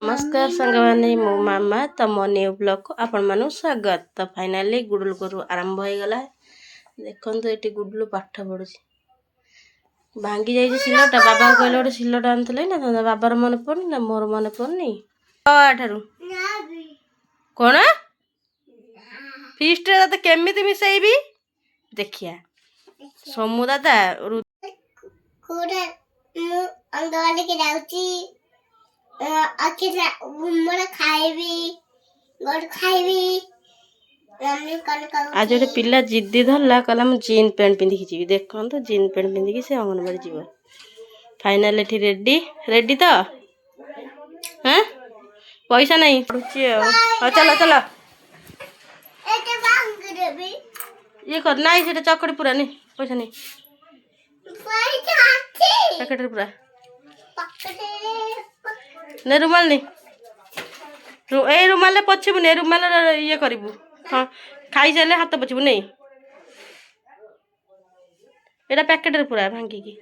नमस्कार संगवानी मो मामा तम न्यू ब्लॉग को आपण मानु स्वागत। तो फाइनली गुडुल को आरंभ हो गला। देखो तो ये गुडुल पाठ पढ़ुची भांगी जाइए सिलटा बाबा कहले गोटे सिलटा आनते ना तो बाबार मन पड़नी ना मोर मन पड़नी ठारू कौन फिस्ट तो केमी मिसैबी देखिया सोमू दादा आज गोटे पिला जिद्दी धरला कहला मु जीन पैंट पिंधिकी जी देखो तो जीन पैंट पिंधिकी से अंगनबाड़ी जीव फाइनल एठी रेडी रेडी तो हाँ पैसा नहीं हाँ चलो चलो ये कर ना से चकड़ी पूरा नहीं पैसा नहीं पैकेट पूरा नहीं रुमाल नहीं ए रुमाल पछबू नहीं रुमाल ये करू हाँ खाई सारे हाथ पछबू नहीं एटा पैकेट पूरा भांगिकी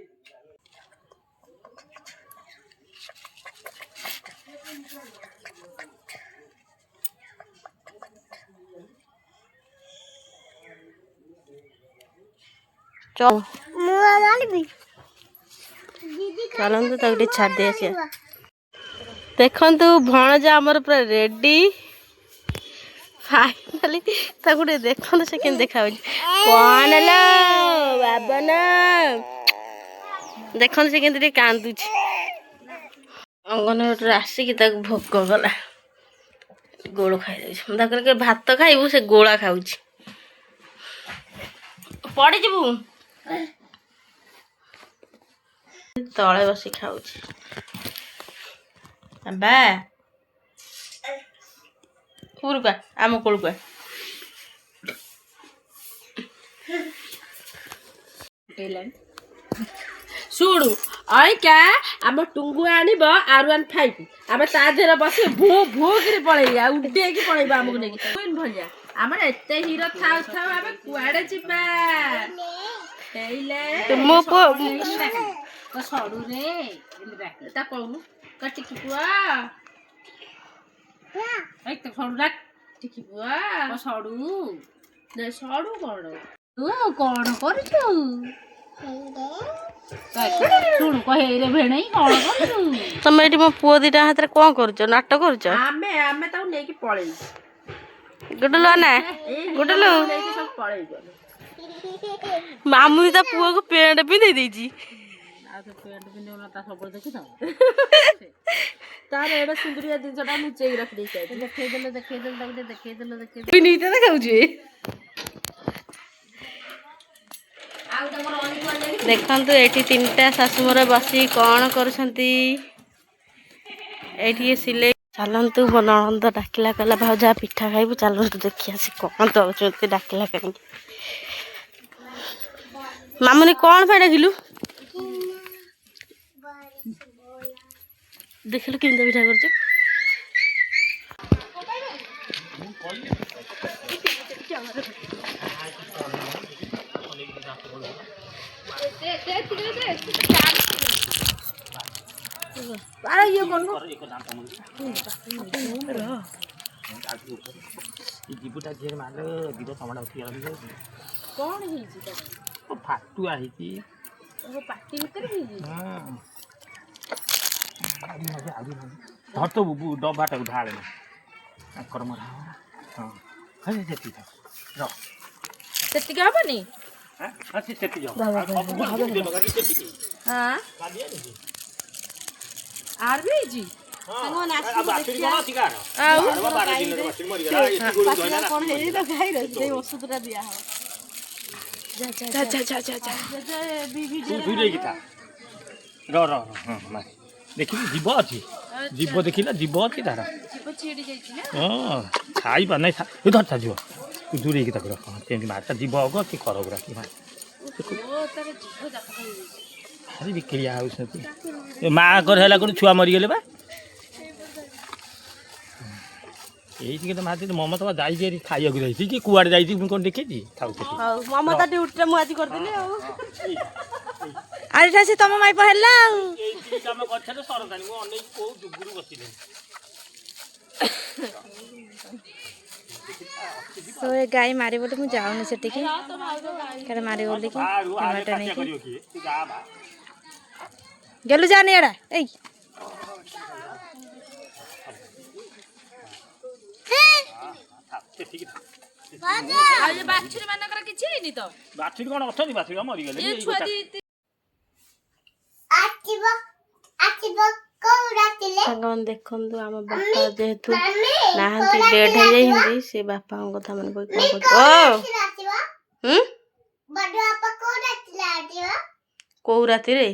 चलते तक छाड़ दे देखु भणजा आमर पूरा रेडी फाइनाली गोटे देखो से केन देखा कौन लो बाबा ना देखो से केन कांदुच अंगनबाड़ी आसिक भोक गला गोड़ खाई भात खाइबू से गोला खाऊ पड़ी जीवु तले बस खाऊ बा कुरुका आम कोलुका शुणु अईका आम टुंगु आनिब R15 आम तादेर बस भो भो कर पलैया उडे की पलैबा आमको नहीं क्वीन भलिया आम एते हीरो थाउ थाउ आम कुआडे जिबा हेइले मो को सडू रे ता कहनु कटी की पुआ एक तो सडू राख टिकी पुआ को सडू ने सडू तू कौन करछु सुन कहे रे भेणई कौन करछु तुम एटी मो पुओ दिटा हाथ रे कोन करछ नाटक करछ आमे ताऊ लेकी पळेई गुडलो ना गुडलो लेकी सब पळेई गलो मामू ता पुओ को पेंट भी दे देजी आ तो पेंट भी नेउना ता सब देखि था तार एडा सुंदरिया दिन जडा मुचेई रख दे छै देखे देले तू नीते देखाउ छी देखंतु एठी तीनटा सासुमर बसी कौन करछंती एठी सिले चलंतु बनंद डाकिला कला भाउजा पिठा खाइबु चलंतु देखिया से कौन तो चलते डाकिला कहीं मामुनी कौन पे डाकिलु देखिलु केनता पिठा करछ अरे ये कौन को जीबुटा जेर माले दिबो टमाटा उठी गला कौन ही जी ओ फाटू आही छी ओ पाटी भीतर ही हां आदि मजे धर तो डब्बाटा को ढाळे ना कर्म हां हजे जेती था र सेती का बनी हां अच्छी सेती जाओ हां कादिया नहीं आर भी जी संगो नासी देखिया आ 12 दिन रे मछली मरि गला एती गोल धोइना कोन हे तो खाइ रे दे ओसुतरा दिया हो जा वीडियो वीडियो की था र हां मार देखि जीव अछि जीव देखिला जीव अछि धारा जीव छेडी जाई छी ना हां खाइ बा नै उधर था जीव तू दूर की तक रख तेंदी मारता जीव होगो कि करबरा की मार ओ तारे जीव जाका खाइ अरे बिक्रिया होती माँ कर है कौन छुआ मरी गले बा ये तो माती तो ममता जाई खाइया जाइए कि कुआड़े जाइए कौन देखे खाऊ ममता ड्यूटी मुझे आज करदेली आज से तुम माई पहला सरकारी तो ये गाई मारी बोली मुझे जाऊनी से टिके करे मारी बोली कि टमाटो नहीं के गेलु जाने एड़ा ए आज बाछुरी मानकर किछि हेनी तो बाछुरी कोन अछनी बाछुरी मरि गेले ये छुआ दी सागन देखु आम बापा जेहेतु नहांती डेड हो जाइंदी से बापा कथा मन कौ राति रे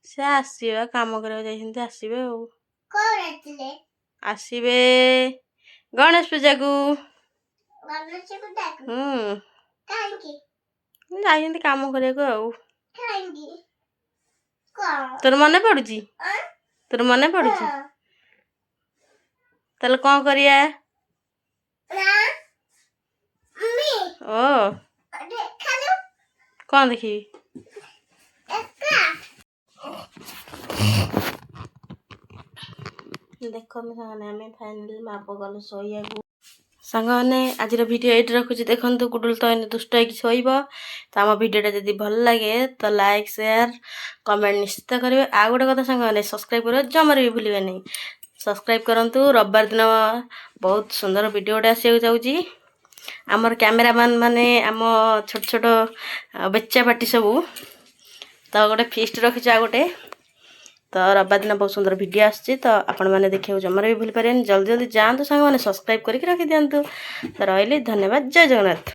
से आसबा काम कर आसबे आसबे गणेश पूजा को जाइंदी काम करने तोर मन पड़ुची तोर मन पड़ुची ताले कौन करिया ओ कौन देखी देखो मैं फाइनली माप गल शोया सांगने आज वीडियो ये रखुची देखो गुडुल तो इन दुष्ट हो शोब तो आम भिडटा जब भल लगे तो लाइक शेयर कमेंट निश्चित करेंगे आ गोटे कथा सांगने सब्सक्राइब कर जमार भी भूलें नहीं सब्सक्राइब करूँ रविवार दिन बहुत सुंदर वीडियोटे आसो जाऊँगी आमर कैमेरामैन माने आम छोट छोट बेचा पार्टी सबू तो गोटे फीस्ट रखी आ गोटे तो रविवार दिन बहुत सुंदर वीडियो आसची तो आपण मैंने देखा जमार भी भूल पारे जल्दी जल्दी जातु सांग मैंने सब्सक्राइब करके रखी दिंतु तो रही धन्यवाद जय जगन्नाथ।